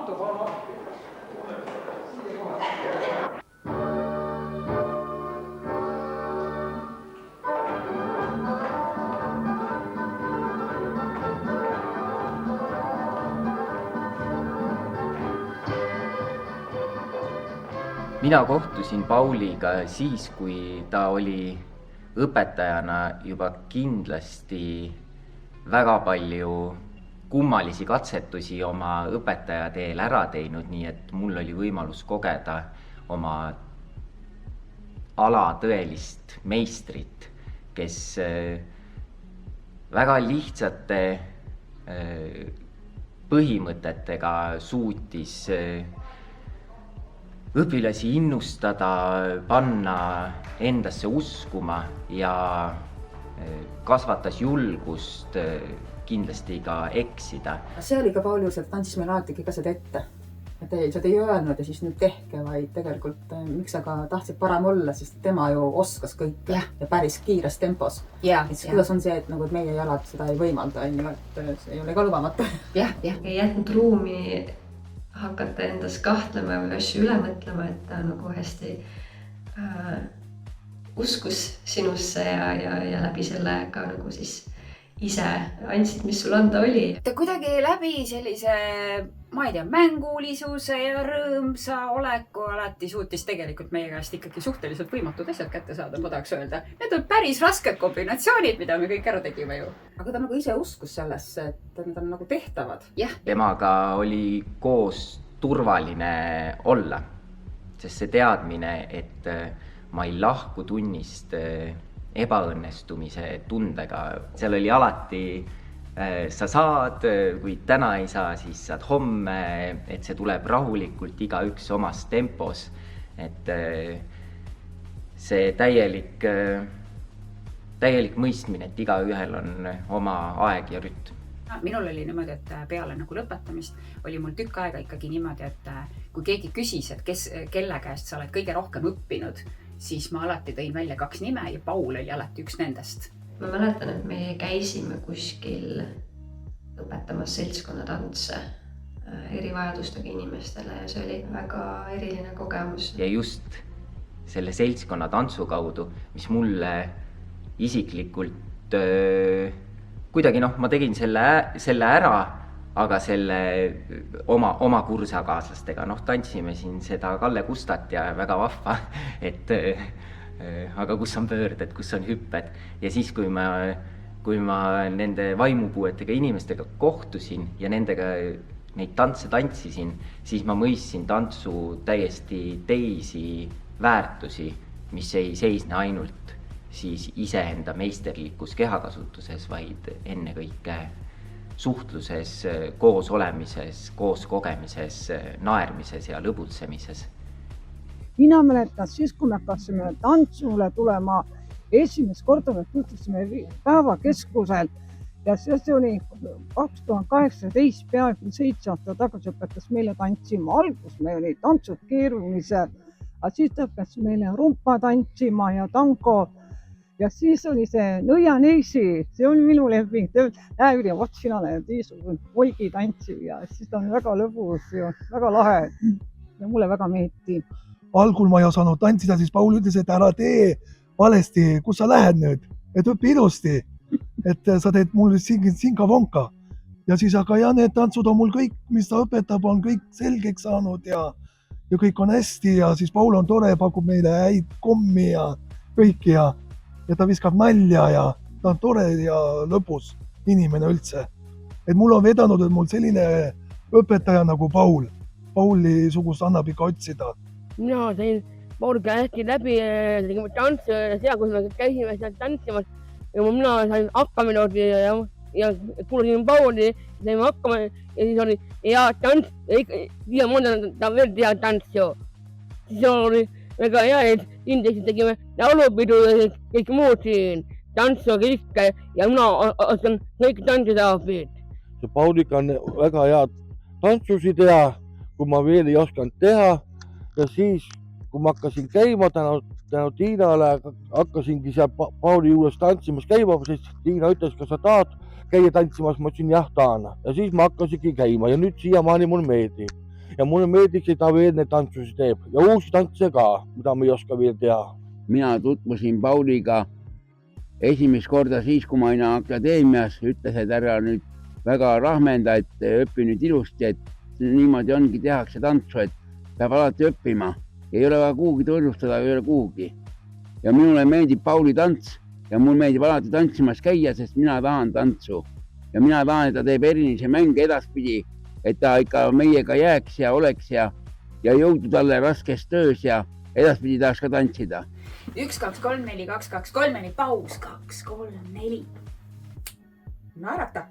Anto, palun appi. Mina kohtusin Pauliga siis, kui ta oli õpetajana juba kindlasti väga palju kummalisi katsetusi oma õpetajateel ära teinud, nii et mul oli võimalus kogeda oma ala tõelist meistrit, kes väga lihtsate põhimõtetega suutis õpilasi innustada, panna endasse uskuma ja kasvatas julgust kindlasti ka eksida. See oli ka Paulius, et ta andis meile alati ka seda ette. Et seda ei öelnud ja siis nüüd tehke, vaid tegelikult miks sa ka tahtsid parem olla, sest tema ju oskas kõike ja päris kiires tempos. Kuidas on see, et meie jalad seda ei võimalda, et see ei ole ka lubamatu. Ei jätnud ruumi hakata endas kahtlema või asju üle mõtlema, et ta nagu hästi uskus sinusse ja läbi selle ka nagu siis ise andsid, mis sul anda oli. Ta kuidagi läbi sellise, ma ei tea, mängulisuse ja rõõmsa oleku alati suutis tegelikult meie käest ikkagi suhteliselt võimatud asjad kätte saada, ma tahaks öelda. Need on päris rasked kombinatsioonid, mida me kõik ära tegime ju. Aga ta nagu ise uskus sellesse, et need on nagu tehtavad. Temaga oli koos turvaline olla, sest see teadmine, et ma ei lahku tunnist ebaõnnestumise tundega. Seal oli alati, sa saad, kui täna ei saa, siis saad homme, et see tuleb rahulikult igaüks omas tempos. Et see täielik mõistmine, et igaühel on oma aeg ja rütm. Minul oli niimoodi, et peale nagu lõpetamist oli mul tükk aega ikkagi niimoodi, et kui keegi küsis, et kelle käest sa oled kõige rohkem õppinud, siis ma alati tõin välja 2 nime ja Paul oli alati üks nendest. Ma mäletan, et me käisime kuskil õpetamas seltskonnatantse erivajadustega inimestele ja see oli väga eriline kogemus. Ja just selle seltskonnatantsu kaudu, mis mulle isiklikult kuidagi ma tegin selle ära, aga selle oma kursakaaslastega, tantsime siin seda Kalle Kustat ja väga vahva, et aga kus on pöörded, kus on hüpped. Ja siis, kui ma nende vaimupuuetega inimestega kohtusin ja nendega neid tantse tantsisin, siis ma mõistsin tantsu täiesti teisi väärtusi, mis ei seisne ainult siis iseenda meisterlikus kehakasutuses, vaid ennekõike suhtluses, koos olemises, koos kogemises, naermises ja lõbutsemises. Mina mäletan siis, kui me hakkasime tantsule tulema, esimest korda me tutvusime päevakeskusel ja see oli 2018, peaaegu 7 aastat tagasi õpetas meile tantsima. Algus meil oli tantsud keerulised, aga siis õpetas meile rumpa tantsima ja tango. Ja siis oli see nõianeisi, see oli minu lemping, näe, vot sina näed niisugune volgi tantsi ja siis ta on väga lõbus ja väga lahe ja mulle väga meeldi. Algul ma ei osanud tantsida, siis Paul ütles, et ära tee valesti, kus sa lähed nüüd, et õpi ilusti, et sa teed mul sinka-vonka. Ja siis aga need tantsud on mul kõik, mis ta õpetab, on kõik selgeks saanud ja kõik on hästi ja siis Paul on tore, pakub meile häid kommi ja kõik ja ta viskab nalja ja ta on tore ja lõbus inimene üldse. Et mul on vedanud, et mul selline õpetaja nagu Paul. Pauli sugust annab ikka otsida. Mina sain Pauliga hästi läbi tantsu ja seal, kus me käisime seal tantsimas ja mina sain hakkama ja kuulasin Pauli, saime hakkama ja siis oli hea tants ja mõnda ta veel hea tantsu. Siis oli väga hea, et kindlasti tegime laulupidu ja kõik muud siin, tantsu kõike ja mina oskan kõik tantsitaapid. See Paulika on väga hea tantsusid teha, kui ma veel ei osanud teha ja siis, kui ma hakkasin käima tänu Tiinale, hakkasingi seal Pauli juures tantsimas käima, sest Tiina ütles, kas sa tahad käia tantsimas, ma ütlesin jah, tahan ja siis ma hakkasingi käima ja nüüd siiamaani mul meeldib. ja mulle meeldiks, et ta veel neid tantsusid teeb ja uusi tantse ka, mida ma ei oska veel teha. Mina tutvusin Pauliga esimest korda siis, kui ma olin akadeemias, ütles, et ära nüüd väga rahmenda, et õpi nüüd ilusti, et niimoodi ongi, tehakse tantsu, et peab alati õppima. Ei ole vaja kuhugi tunnustada, ei ole kuhugi. Ja minule meeldib Pauli tants ja mul meeldib alati tantsimas käia, sest mina tahan tantsu. Ja mina tahan, et ta teeb erilisi mänge edaspidi, et ta ikka meiega jääks ja oleks ja jõudu talle raskes töös ja edaspidi tahaks ka tantsida. 1, 2, 3, 4, 2, 2, 3, 4, paus, 2, 3, 4. Naerata.